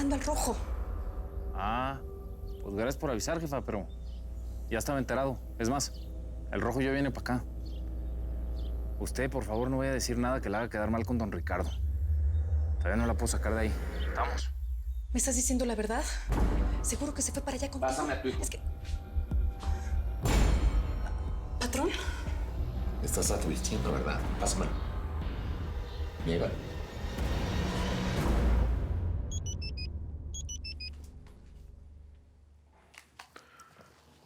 besando al Rojo. Ah, pues gracias por avisar, jefa, pero ya estaba enterado. Es más, el Rojo ya viene para acá. Usted, por favor, no vaya a decir nada que le haga quedar mal con don Ricardo. Todavía no la puedo sacar de ahí. Vamos. ¿Me estás diciendo la verdad? ¿Seguro que se fue para allá contigo? Pásame a tu hijo. Es que... ¿Patrón? Me estás advirtiendo, ¿verdad? Pásamelo. Mira.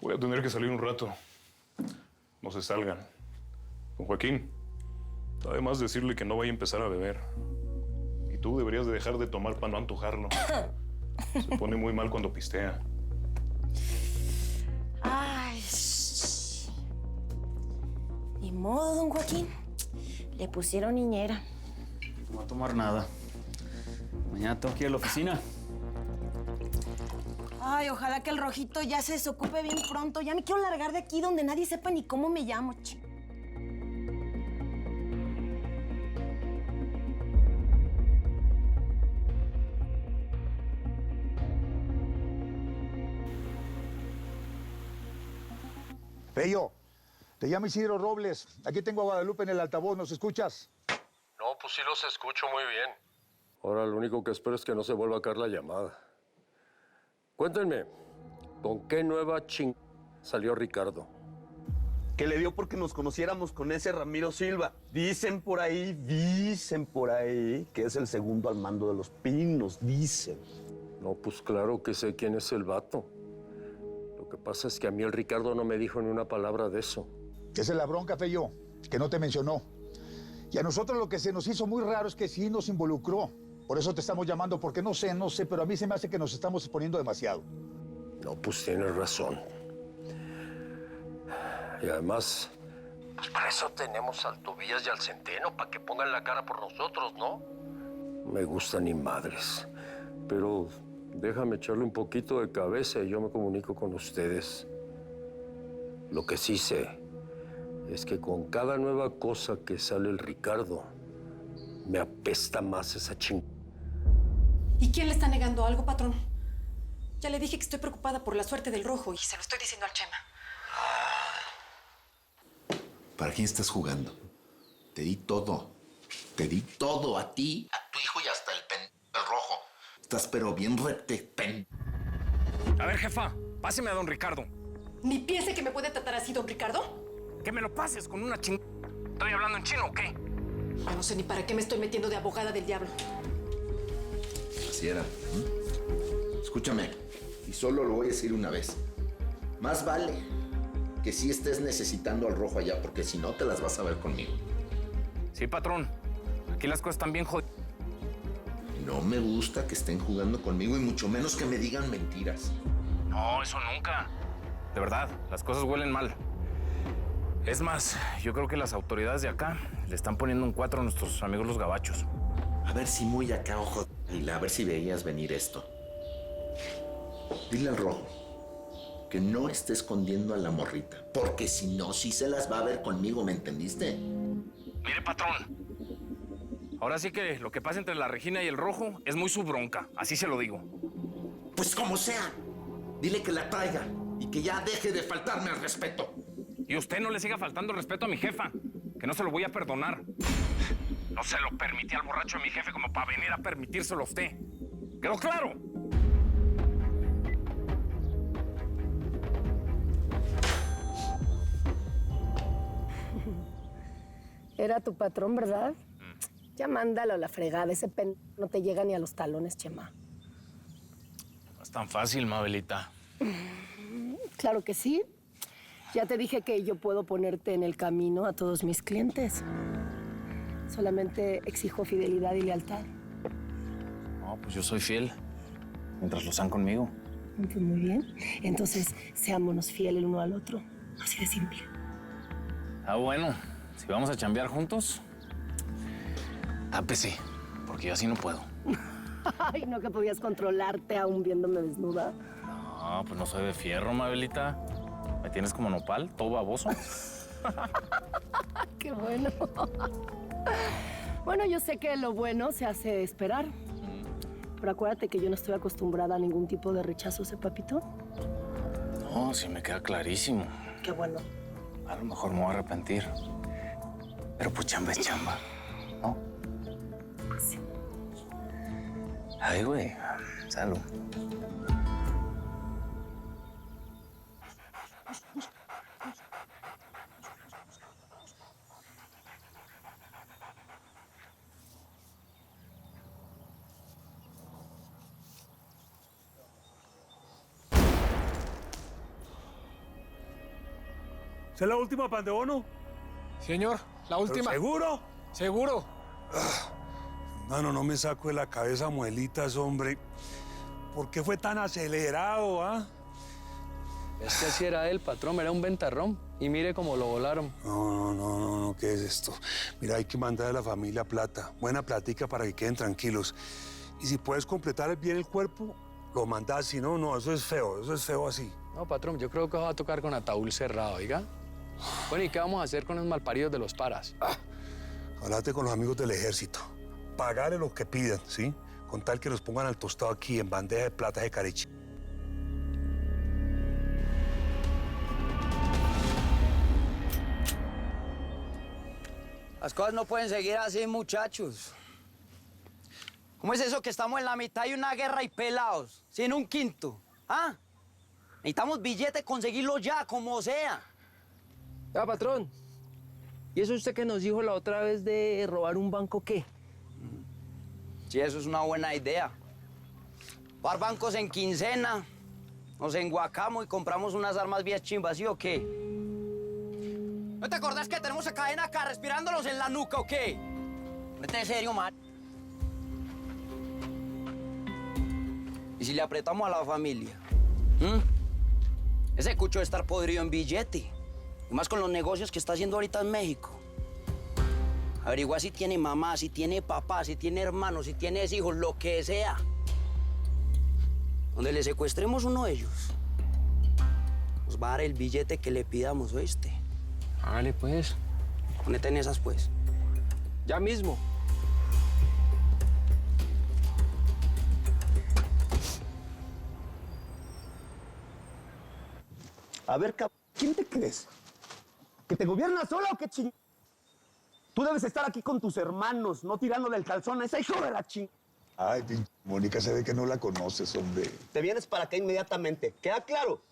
Voy a tener que salir un rato. No se salgan. Don Joaquín, además decirle que no vaya a empezar a beber. Y tú deberías de dejar de tomar para no antojarlo. Se pone muy mal cuando pistea. Ay, ni modo, don Joaquín. Le pusieron niñera. No va a tomar nada. Mañana tengo que ir a la oficina. Ay, ojalá que el Rojito ya se desocupe bien pronto. Ya me quiero largar de aquí donde nadie sepa ni cómo me llamo, Pello, te llamo Isidro Robles. Aquí tengo a Guadalupe en el altavoz. ¿Nos escuchas? No, pues sí los escucho muy bien. Ahora lo único que espero es que no se vuelva a caer la llamada. Cuéntenme, ¿con qué nueva salió Ricardo? Que le dio porque nos conociéramos con ese Ramiro Silva. Dicen por ahí que es el segundo al mando de los Pinos, dicen. No, pues claro que sé quién es el vato. Lo que pasa es que a mí el Ricardo no me dijo ni una palabra de eso. Esa es la bronca, Pello, que no te mencionó. Y a nosotros lo que se nos hizo muy raro es que sí nos involucró. Por eso te estamos llamando, porque no sé, pero a mí se me hace que nos estamos exponiendo demasiado. No, pues tienes razón. Y además, pues para eso tenemos al Tobías y al Centeno, para que pongan la cara por nosotros, ¿no? No me gusta ni madres. Pero déjame echarle un poquito de cabeza y yo me comunico con ustedes. Lo que sí sé es que con cada nueva cosa que sale el Ricardo, me apesta más esa ¿Y quién le está negando algo, patrón? Ya le dije que estoy preocupada por la suerte del Rojo y se lo estoy diciendo al Chema. ¿Para quién estás jugando? Te di todo. Te di todo a ti, a tu hijo y hasta el Rojo. Estás pero bien A ver, jefa, páseme a don Ricardo. ¿Ni piense que me puede tratar así, don Ricardo? Que me lo pases con una ¿Estoy hablando en chino o qué? Yo no sé ni para qué me estoy metiendo de abogada del diablo. Así era. Escúchame, y solo lo voy a decir una vez. Más vale que sí estés necesitando al Rojo allá, porque si no te las vas a ver conmigo. Sí, patrón. Aquí las cosas están bien jodidas. No me gusta que estén jugando conmigo y mucho menos que me digan mentiras. No, eso nunca. De verdad, las cosas huelen mal. Es más, yo creo que las autoridades de acá le están poniendo un 4 a nuestros amigos los gabachos. A ver si muy acá, ojo, y a ver si veías venir esto. Dile al Rojo que no esté escondiendo a la morrita, porque si no, sí se las va a ver conmigo, ¿me entendiste? Mire, patrón. Ahora sí que lo que pasa entre la Regina y el Rojo es muy su bronca, así se lo digo. Pues como sea, dile que la traiga y que ya deje de faltarme al respeto. Y usted no le siga faltando el respeto a mi jefa, que no se lo voy a perdonar. No se lo permití al borracho de mi jefe como para venir a permitírselo a usted. ¿Quedó claro? Era tu patrón, ¿verdad? Ya mándalo a la fregada. Ese no te llega ni a los talones, Chema. No es tan fácil, Mabelita. Claro que sí. Ya te dije que yo puedo ponerte en el camino a todos mis clientes. Solamente exijo fidelidad y lealtad. No, pues yo soy fiel. Mientras lo sean conmigo. Pues muy bien. Entonces, seámonos fieles el uno al otro. Así de simple. Ah, bueno. Si vamos a chambear juntos, tápese, porque yo así no puedo. Ay, no que podías controlarte aún viéndome desnuda. No, pues no soy de fierro, Mabelita. Me tienes como nopal, todo baboso. Qué bueno. Bueno, yo sé que lo bueno se hace esperar. Pero acuérdate que yo no estoy acostumbrada a ningún tipo de rechazos, ¿eh, papito? No, sí me queda clarísimo. Qué bueno. A lo mejor me voy a arrepentir. Pero pues chamba es chamba, ¿no? Sí. Ay, güey. Salud. ¿Esa es la última, pan de bono? Señor, la última. ¿Seguro? Seguro. Mano, no me saco de la cabeza muelitas, hombre. ¿Por qué fue tan acelerado, ah? Es que así era él, patrón, era un ventarrón. Y mire cómo lo volaron. No, ¿qué es esto? Mira, hay que mandar a la familia plata. Buena platica para que queden tranquilos. Y si puedes completar bien el cuerpo, lo mandás. Si no, no, eso es feo así. No, patrón, yo creo que va a tocar con ataúd cerrado, oiga. Bueno, ¿y qué vamos a hacer con los malparidos de los paras? Hablate con los amigos del ejército. Pagarle lo que pidan, ¿sí? Con tal que los pongan al tostado aquí en bandeja de plata de Carechi. Las cosas no pueden seguir así, muchachos. ¿Cómo es eso que estamos en la mitad de una guerra y pelados, sin un quinto? ¿Ah? Necesitamos billete, conseguirlo ya, como sea. Ya, patrón. ¿Y eso usted que nos dijo la otra vez de robar un banco qué? Sí, eso es una buena idea. Par bancos en quincena, nos enguacamos y compramos unas armas bien chimbas, ¿sí o qué? ¿No te acordás que tenemos a cadena acá respirándolos en la nuca o qué? Vete en serio, man. ¿Y si le apretamos a la familia? Ese cucho debe estar podrido en billete. Y más con los negocios que está haciendo ahorita en México. Averigua si tiene mamá, si tiene papá, si tiene hermanos, si tiene hijos, lo que sea. Donde le secuestremos uno de ellos, nos va a dar el billete que le pidamos, ¿oíste? Hágale, pues. Ponete en esas, pues. Ya mismo. A ver, ¿quién te crees? ¿Que te gobiernas sola o qué ching? Tú debes estar aquí con tus hermanos, no tirándole el calzón a esa hijo de la ching. Ay, Mónica, se ve que no la conoces, hombre. Te vienes para acá inmediatamente. ¿Queda claro?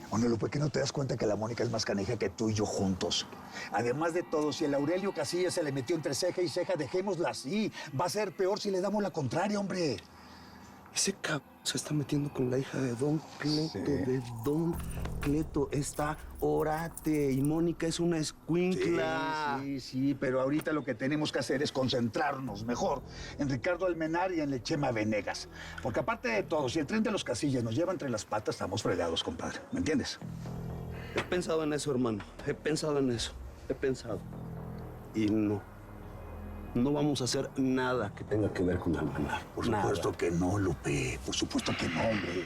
Bueno, Lupe, ¿qué no te das cuenta que la Mónica es más canija que tú y yo juntos? Además de todo, si el Aurelio Casillas se le metió entre ceja y ceja, dejémosla así. Va a ser peor si le damos la contraria, hombre. Ese cabrón se está metiendo con la hija de Don Cleto, Sí. de Don Cleto. Está orate y Mónica es una escuincla. Sí, pero ahorita lo que tenemos que hacer es concentrarnos mejor en Ricardo Almenar y en Lechema Venegas. Porque aparte de todo, si el tren de los Casillas nos lleva entre las patas, estamos fregados, compadre. ¿Me entiendes? He pensado en eso, hermano. He pensado en eso. He pensado. Y no. No vamos a hacer nada que tenga que ver con Almenar. Por supuesto que no, Lupe. Por supuesto que no, hombre.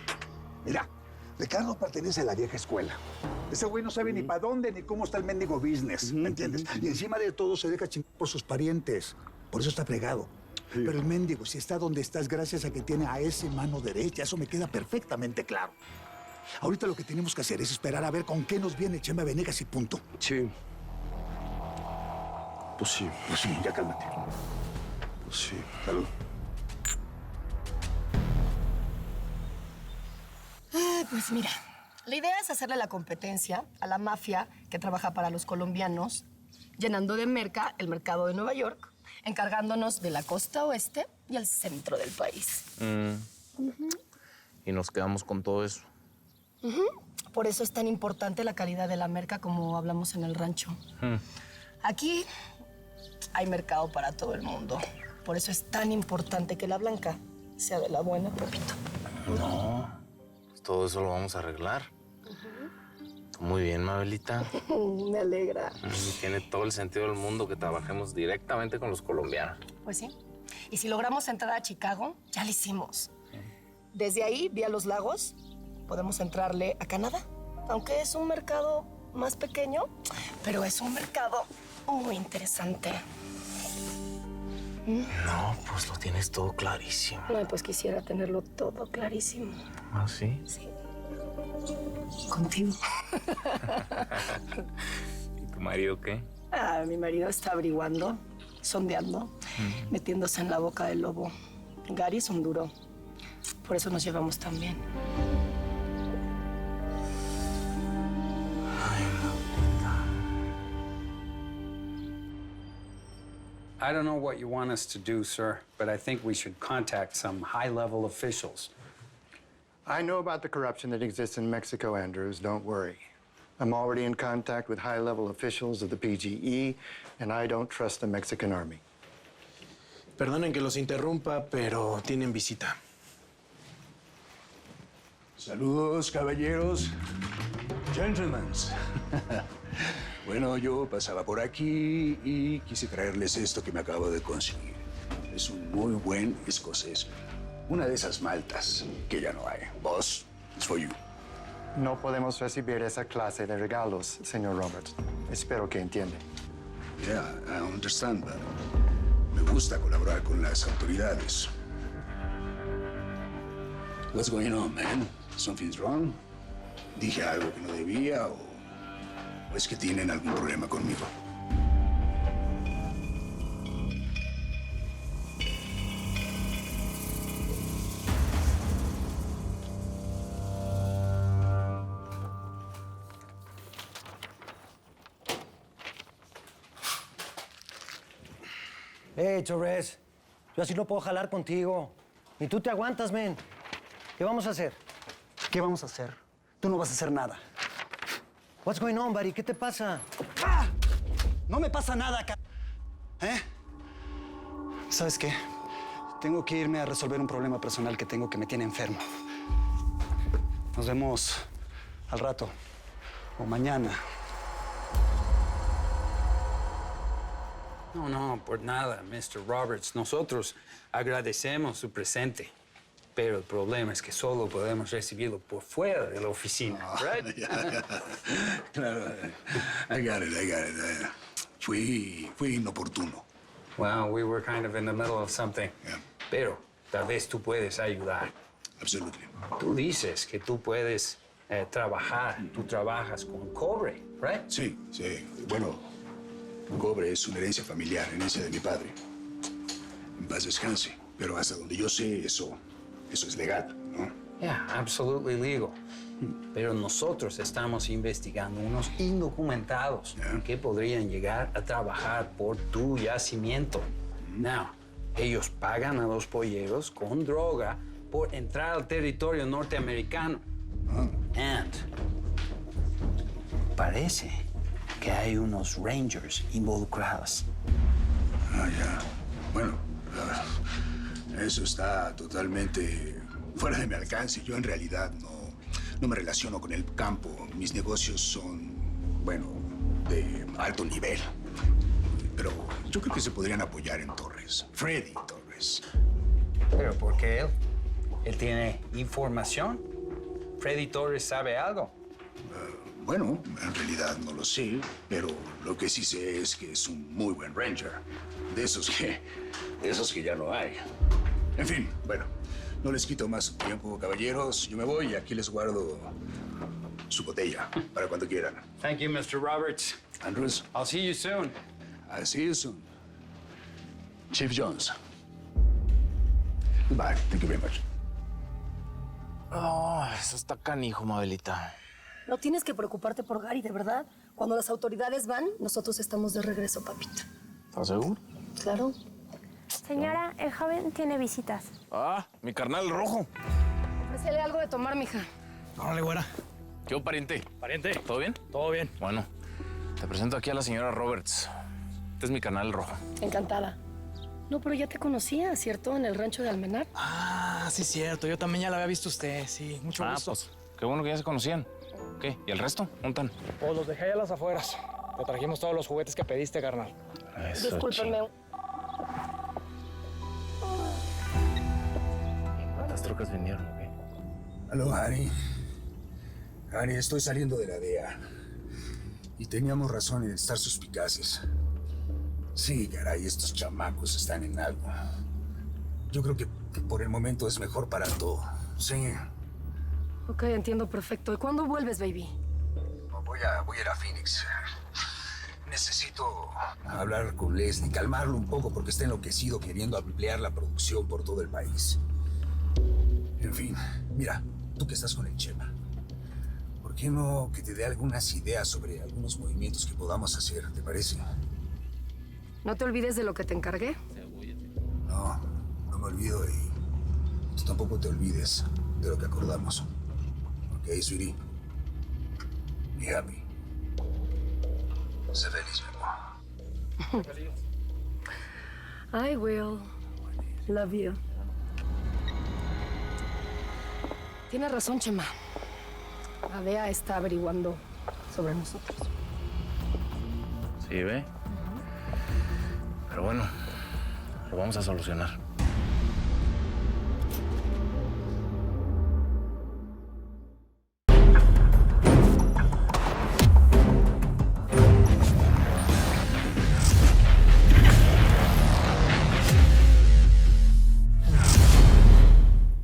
Mira, Ricardo pertenece a la vieja escuela. Ese güey no sabe ni para dónde ni cómo está el mendigo business, ¿me entiendes? Y encima de todo se deja chingar por sus parientes. Por eso está fregado. Sí. Pero el mendigo, si está donde está, es gracias a que tiene a ese mano derecha. Eso me queda perfectamente claro. Ahorita lo que tenemos que hacer es esperar a ver con qué nos viene Chema Venegas y punto. Sí. Pues sí. Pues sí, ya cálmate. Pues sí. Salud. Pues mira, la idea es hacerle la competencia a la mafia que trabaja para los colombianos, llenando de merca el mercado de Nueva York, encargándonos de la costa oeste y el centro del país. Y nos quedamos con todo eso. Por eso es tan importante la calidad de la merca como hablamos en el rancho. Aquí hay mercado para todo el mundo. Por eso es tan importante que la blanca sea de la buena, Pepito. No, pues todo eso lo vamos a arreglar. Muy bien, Mabelita. Me alegra. Tiene todo el sentido del mundo que trabajemos directamente con los colombianos. Pues sí. Y si logramos entrar a Chicago, ya lo hicimos. Desde ahí, vía los lagos, podemos entrarle a Canadá. Aunque es un mercado más pequeño, pero es un mercado muy interesante. No, pues lo tienes todo clarísimo. No, pues quisiera tenerlo todo clarísimo. ¿Ah, sí? Sí. Contigo. ¿Y tu marido qué? Ah, mi marido está averiguando, sondeando, metiéndose en la boca del lobo. Gary es un duro. Por eso nos llevamos tan bien. I don't know what you want us to do, sir, but I think we should contact some high-level officials. I know about the corruption that exists in Mexico, Andrews. Don't worry. I'm already in contact with high-level officials of the PGE, and I don't trust the Mexican army. Perdonen que los interrumpa, pero tienen visita. Saludos, caballeros. Gentlemen. Bueno, yo pasaba por aquí y quise traerles esto que me acabo de conseguir. Es un muy buen escocés. Una de esas maltas que ya no hay. Boss, it's for you. No podemos recibir esa clase de regalos, señor Roberts. Espero que entiende. Yeah, I understand, but me gusta colaborar con las autoridades. What's going on, man? Something's wrong? ¿Dije algo que no debía o es que tienen algún problema conmigo? Torres, yo así no puedo jalar contigo. Ni tú te aguantas, men. ¿Qué vamos a hacer? ¿Qué vamos a hacer? Tú no vas a hacer nada. What's going on, buddy? ¿Qué te pasa? ¡Ah! No me pasa nada, ¿eh? ¿Sabes qué? Tengo que irme a resolver un problema personal que tengo que me tiene enfermo. Nos vemos al rato o mañana. No, no, por nada, Mr. Roberts. Nosotros agradecemos su presente. Pero el problema es que solo podemos recibirlo por fuera de la oficina, right? Claro, I got it. Fui inoportuno. Well, we were kind of in the middle of something. Yeah. Pero tal vez tú puedes ayudar. Absolutely. Tú dices que tú puedes trabajar, tú trabajas con cobre, right? Sí. Bueno, cobre es una herencia familiar, herencia de mi padre. En paz descanse. Pero hasta donde yo sé, eso es legal, ¿no? Yeah, absolutely legal. Pero nosotros estamos investigando unos indocumentados que podrían llegar a trabajar por tu yacimiento. Now, ellos pagan a los polleros con droga por entrar al territorio norteamericano. And parece que hay unos rangers involucrados. Ya. Bueno, eso está totalmente fuera de mi alcance. Yo en realidad no me relaciono con el campo. Mis negocios son, bueno, de alto nivel. Pero yo creo que se podrían apoyar en Torres. Freddy Torres. ¿Pero por qué él? ¿Él tiene información? ¿Freddy Torres sabe algo? Bueno, en realidad no lo sé, pero lo que sí sé es que es un muy buen ranger. De esos que ya no hay. En fin, bueno, no les quito más su tiempo, caballeros. Yo me voy y aquí les guardo su botella para cuando quieran. Thank you, Mr. Roberts. Andrews. I'll see you soon. I'll see you soon. Chief Jones. Goodbye. Thank you very much. Oh, eso está canijo, Mabelita. No tienes que preocuparte por Gary, de verdad. Cuando las autoridades van, nosotros estamos de regreso, papito. ¿Estás seguro? Claro. Señora, el joven tiene visitas. Ah, mi carnal rojo. Ofrécele algo de tomar, mija. Órale, güera. ¿Qué hubo, pariente? Pariente. ¿Todo bien? Todo bien. Bueno, te presento aquí a la señora Roberts. Este es mi carnal rojo. Encantada. No, pero ya te conocía, ¿cierto? En el rancho de Almenar. Ah, sí, cierto. Yo también ya la había visto usted. Sí, mucho gusto. Pues, qué bueno que ya se conocían. ¿Qué? ¿Y el resto? ¿Dónde están? Pues los dejé allá a las afueras. Te trajimos todos los juguetes que pediste, carnal. Discúlpenme. ¿Cuántas trocas vinieron o qué? Aló, Harry. Harry, estoy saliendo de la DEA. Y teníamos razón en estar suspicaces. Sí, caray, estos chamacos están en algo. Yo creo que por el momento es mejor para todo. Sí. Ok, entiendo perfecto. ¿Y cuándo vuelves, baby? Voy a ir a Phoenix. Necesito hablar con Leslie, calmarlo un poco porque está enloquecido queriendo ampliar la producción por todo el país. En fin, mira, tú que estás con el Chema, ¿por qué no que te dé algunas ideas sobre algunos movimientos que podamos hacer? ¿Te parece? ¿No te olvides de lo que te encargué? No me olvido y tú tampoco te olvides de lo que acordamos. Ok, sweetie. Be happy. Sé feliz, mi amor. I will. Love you. Tienes razón, Chema. La DEA está averiguando sobre nosotros. Sí, ve. Pero bueno, lo vamos a solucionar.